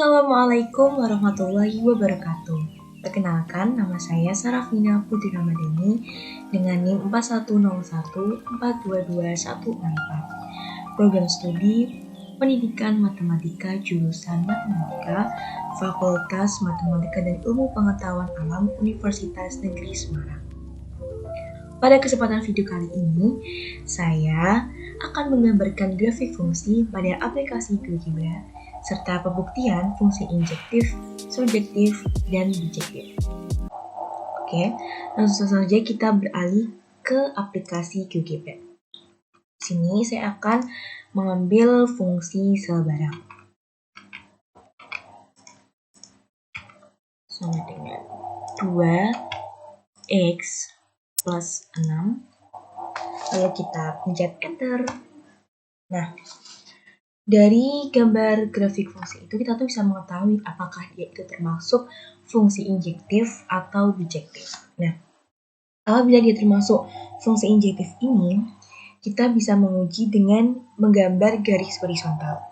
Assalamualaikum warahmatullahi wabarakatuh. Perkenalkan, nama saya Sarafina Putri Ramadhani dengan NIM 4101422164. Program studi Pendidikan Matematika jurusan Matematika, Fakultas Matematika dan Ilmu Pengetahuan Alam Universitas Negeri Semarang. Pada kesempatan video kali ini, saya akan menggambarkan grafik fungsi pada aplikasi GeoGebra serta pembuktian fungsi injektif, surjektif, dan bijektif. Oke, langsung saja kita beralih ke aplikasi GeoGebra. Di sini saya akan mengambil fungsi sebarang sama dengan 2x plus 6. Lalu kita pencet enter. Nah, dari gambar grafik fungsi itu kita tuh bisa mengetahui apakah dia itu termasuk fungsi injektif atau bijektif. Nah, apabila dia termasuk fungsi injektif ini, kita bisa menguji dengan menggambar garis horizontal.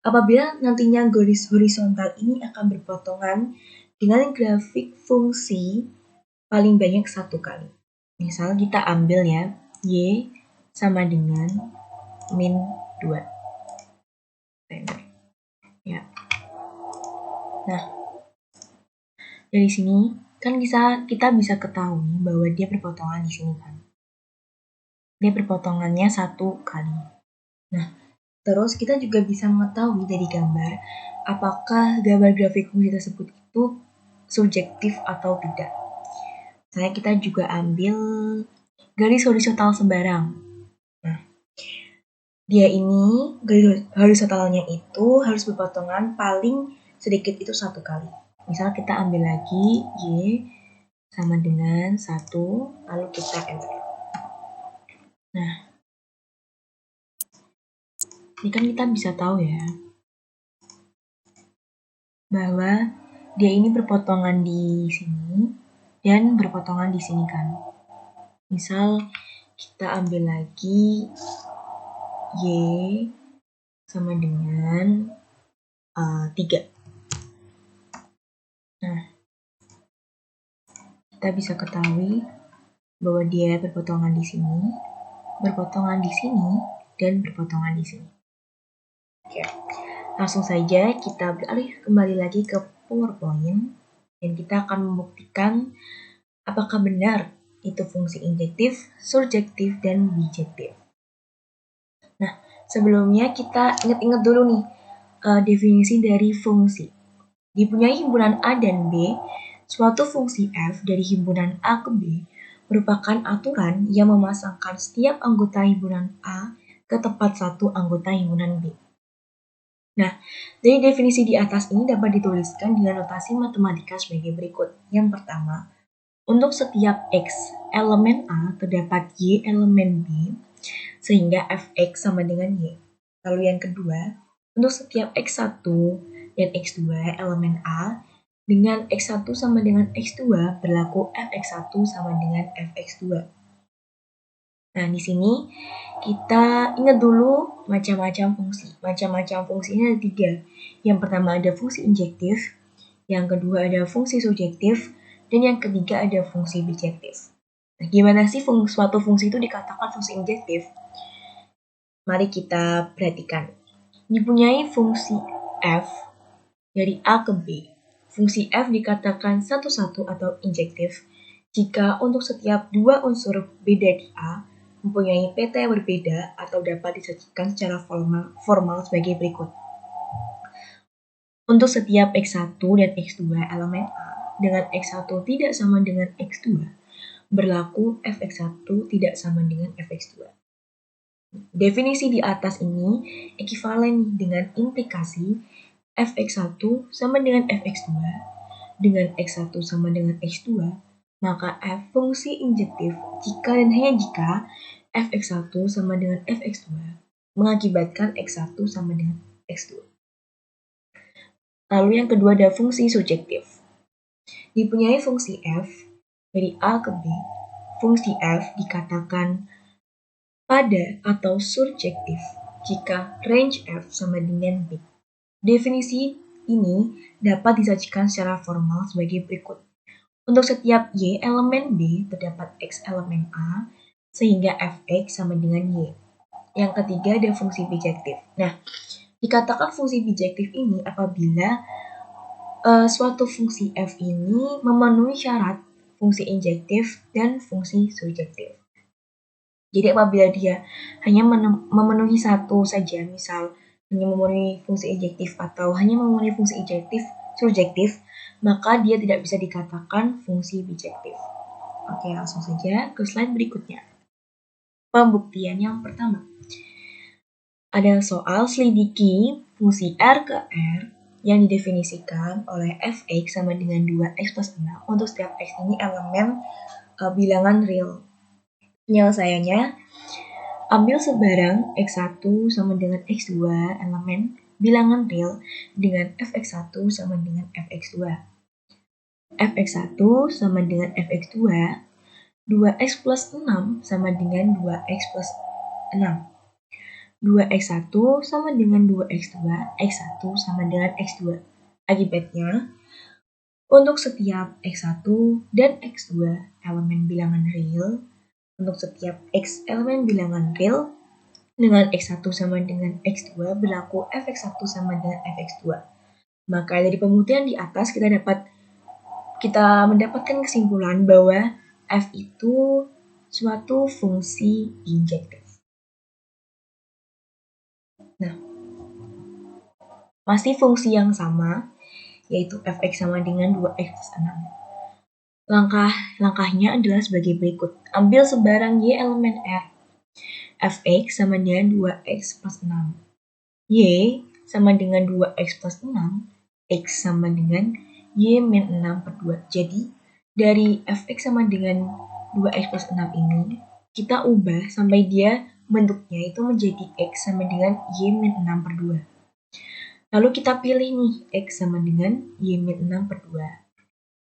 Apabila nantinya garis horizontal ini akan berpotongan dengan grafik fungsi paling banyak satu kali. Misal kita ambil ya, y sama dengan min 2. Ya. Nah, dari sini kan kita bisa ketahui bahwa dia berpotongan di sini kan. Dia berpotongannya satu kali. Nah, terus kita juga bisa mengetahui dari gambar apakah gambar grafik fungsi tersebut itu subjektif atau tidak. Saya kita juga ambil garis horizontal sembarang. Nah, dia ini garis horizontalnya itu harus berpotongan paling sedikit itu satu kali. Misal kita ambil lagi y sama dengan 1, lalu kita enter. Nah, ini kan kita bisa tahu ya bahwa dia ini berpotongan di sini dan berpotongan di sini kan. Misal kita ambil lagi y sama dengan 3. Nah, kita bisa ketahui bahwa dia berpotongan di sini, berpotongan di sini, dan berpotongan di sini. Oke, langsung saja kita beralih kembali lagi ke PowerPoint dan kita akan membuktikan apakah benar itu fungsi injektif, surjektif, dan bijektif. Nah, sebelumnya kita ingat-ingat dulu nih definisi dari fungsi. Dipunyai himpunan A dan B, suatu fungsi f dari himpunan A ke B merupakan aturan yang memasangkan setiap anggota himpunan A ke tempat satu anggota himpunan B. Nah, dari definisi di atas ini dapat dituliskan dengan notasi matematika sebagai berikut. Yang pertama, untuk setiap X elemen A terdapat Y elemen B, sehingga Fx sama dengan Y. Lalu yang kedua, untuk setiap X1 dan X2 elemen A, dengan X1 sama dengan X2 berlaku Fx1 sama dengan Fx2. Nah, di sini kita ingat dulu macam-macam fungsi. Macam-macam fungsinya ada 3. Yang pertama ada fungsi injektif, yang kedua ada fungsi subjektif, dan yang ketiga ada fungsi bijektif. Nah, gimana sih suatu fungsi itu dikatakan fungsi injektif? Mari kita perhatikan. Dipunyai fungsi f dari A ke B. Fungsi f dikatakan satu-satu atau injektif jika untuk setiap dua unsur beda di A mempunyai peta yang berbeda atau dapat disajikan secara formal sebagai berikut. Untuk setiap X1 dan X2 elemen A dengan X1 tidak sama dengan X2, berlaku Fx1 tidak sama dengan Fx2. Definisi di atas ini ekivalen dengan implikasi Fx1 sama dengan Fx2 dengan X1 sama dengan X2, maka F fungsi injektif jika dan hanya jika Fx1 sama dengan Fx2 mengakibatkan X1 sama dengan X2. Lalu yang kedua ada fungsi subjektif. Dipunyai fungsi f dari A ke B, fungsi f dikatakan pada atau surjektif jika range f sama dengan B. Definisi ini dapat disajikan secara formal sebagai berikut. Untuk setiap Y elemen B terdapat X elemen A, sehingga Fx sama dengan Y. Yang ketiga ada fungsi bijektif. Nah, dikatakan fungsi bijektif ini apabila suatu fungsi f ini memenuhi syarat fungsi injektif dan fungsi surjektif. Jadi apabila dia hanya memenuhi satu saja, misal hanya memenuhi fungsi injektif atau hanya memenuhi fungsi injektif surjektif, maka dia tidak bisa dikatakan fungsi bijektif. Oke, langsung saja ke slide berikutnya. Pembuktian yang pertama. Ada soal selidiki fungsi R ke R yang didefinisikan oleh fx sama dengan 2x plus 6 untuk setiap x ini elemen bilangan real. Penyelesaiannya, ambil sebarang x1 sama dengan x2 elemen bilangan real dengan fx1 sama dengan fx2. fx1 sama dengan fx2, 2x plus 6 sama dengan 2x plus 6. 2x1 sama dengan 2x2, x1 sama dengan x2. Akibatnya, untuk setiap x1 dan x2 elemen bilangan real, untuk setiap x elemen bilangan real, dengan x1 sama dengan x2 berlaku fx1 sama dengan fx2. Maka dari pembuktian di atas kita mendapatkan kesimpulan bahwa f itu suatu fungsi injektif. Nah, masih fungsi yang sama, yaitu fx sama dengan 2x plus 6. Langkahnya adalah sebagai berikut. Ambil sebarang y elemen R. Fx sama dengan 2x plus 6. Y sama dengan 2x plus 6. X sama dengan y min 6 per 2. Jadi, dari fx sama dengan 2x plus 6 ini, kita ubah sampai dia bentuknya itu menjadi x sama dengan y min 6 per 2. Lalu kita pilih nih, x sama dengan y min 6 per 2.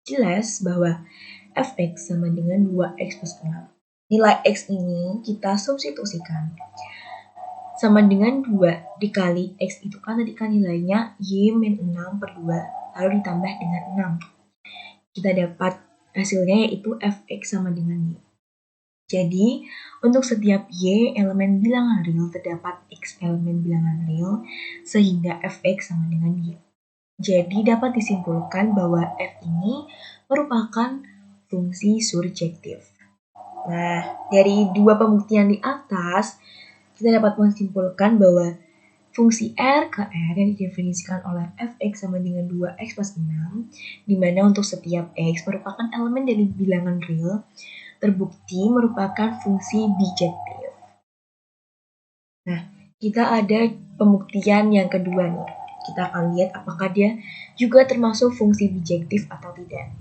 Jelas bahwa fx sama dengan 2x plus 6. Nilai x ini kita substitusikan. Sama dengan 2 dikali x itu kan tadi kan nilainya y min 6 per 2, lalu ditambah dengan 6. Kita dapat hasilnya yaitu fx sama dengan y. Jadi, untuk setiap y elemen bilangan real terdapat x elemen bilangan real, sehingga fx sama dengan y. Jadi, dapat disimpulkan bahwa f ini merupakan fungsi surjektif. Nah, dari dua pembuktian di atas, kita dapat menyimpulkan bahwa fungsi R ke R yang didefinisikan oleh fx sama dengan 2x plus 6, di mana untuk setiap x merupakan elemen dari bilangan real, terbukti merupakan fungsi bijektif. Nah, kita ada pembuktian yang kedua nih. Kita akan lihat apakah dia juga termasuk fungsi bijektif atau tidak.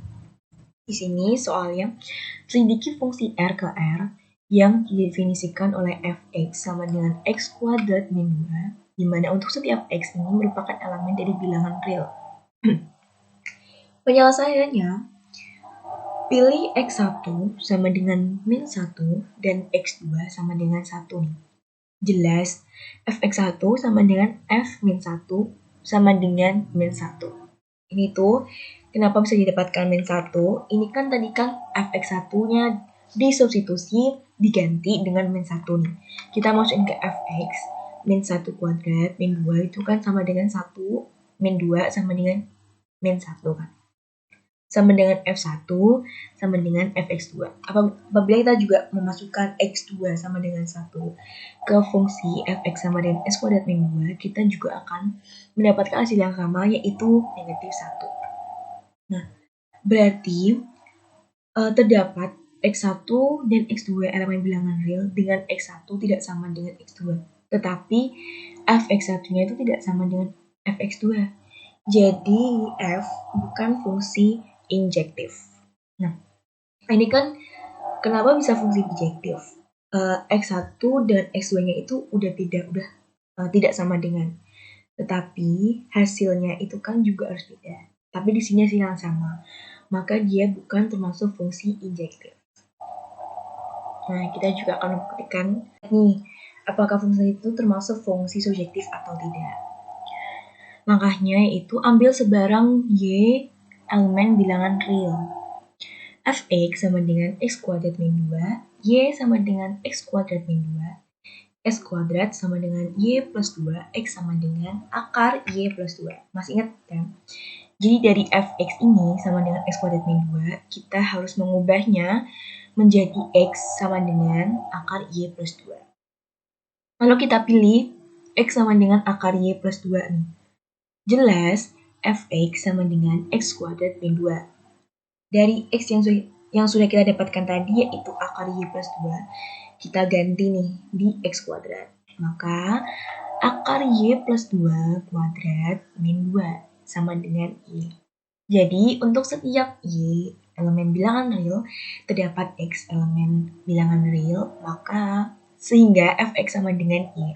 Di sini soalnya, selidiki fungsi R ke R yang didefinisikan oleh fx sama dengan x kuadrat min 2, di mana untuk setiap x ini merupakan elemen dari bilangan real. Penyelesaiannya, pilih x1 sama dengan min 1 dan x2 sama dengan 1 nih. Jelas, fx1 sama dengan f min 1 sama dengan min 1. Ini tuh, kenapa bisa didapatkan min 1? Ini kan tadi kan fx1-nya disubstitusi, diganti dengan min 1 nih. Kita masukin ke fx, min 1 kuadrat, min 2 itu kan sama dengan 1, min 2 sama dengan min 1 kan. Sama dengan f1 sama dengan fx2. Apabila kita juga memasukkan x2 sama dengan 1 ke fungsi fx sama dengan x kuadrat min 2, kita juga akan mendapatkan hasil yang sama, yaitu negatif 1. Nah, berarti terdapat x1 dan x2 elemen bilangan real dengan x1 tidak sama dengan x2. Tetapi fx1-nya itu tidak sama dengan fx2. Jadi f bukan fungsi injektif. Nah, ini kan kenapa bisa fungsi bijektif? X1 dan X2-nya itu tidak sama dengan. Tetapi hasilnya itu kan juga harus beda. Tapi di sini hasilnya sama. Maka dia bukan termasuk fungsi injektif. Nah, kita juga akan membuktikan nih, apakah fungsi itu termasuk fungsi subjektif atau tidak. Langkahnya yaitu ambil sebarang Y elemen bilangan real. Fx sama dengan x kuadrat min 2, Y sama dengan x kuadrat min 2, x kuadrat sama dengan Y plus 2, X sama dengan akar Y plus 2. Masih ingat kan? Jadi dari Fx ini sama dengan x kuadrat min 2, kita harus mengubahnya menjadi X sama dengan akar Y plus 2. Lalu kita pilih X sama dengan akar Y plus 2 nih. Jelas Fx sama dengan x kuadrat min 2. Dari X yang sudah kita dapatkan tadi yaitu akar Y plus 2, kita ganti nih di X kuadrat. Maka akar Y plus 2 kuadrat min 2 sama dengan Y. Jadi untuk setiap Y elemen bilangan real terdapat X elemen bilangan real, maka sehingga Fx sama dengan Y.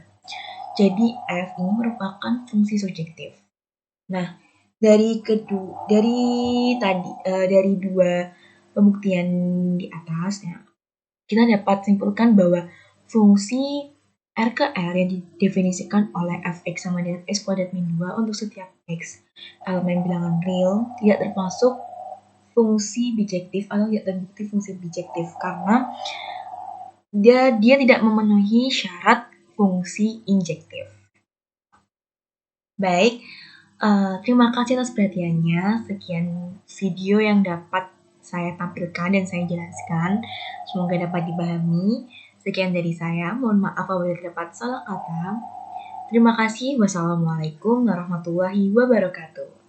Jadi F ini merupakan fungsi surjektif. Nah, dari dua pembuktian di atas ya, kita dapat simpulkan bahwa fungsi R ke R yang didefinisikan oleh Fx sama dengan x kuadrat min 2 untuk setiap X elemen bilangan real tidak termasuk fungsi bijektif atau tidak terbukti fungsi bijektif karena dia tidak memenuhi syarat fungsi injektif. Baik, terima kasih atas perhatiannya. Sekian video yang dapat saya tampilkan dan saya jelaskan. Semoga dapat dipahami. Sekian dari saya. Mohon maaf apabila terdapat salah kata. Terima kasih. Wassalamualaikum warahmatullahi wabarakatuh.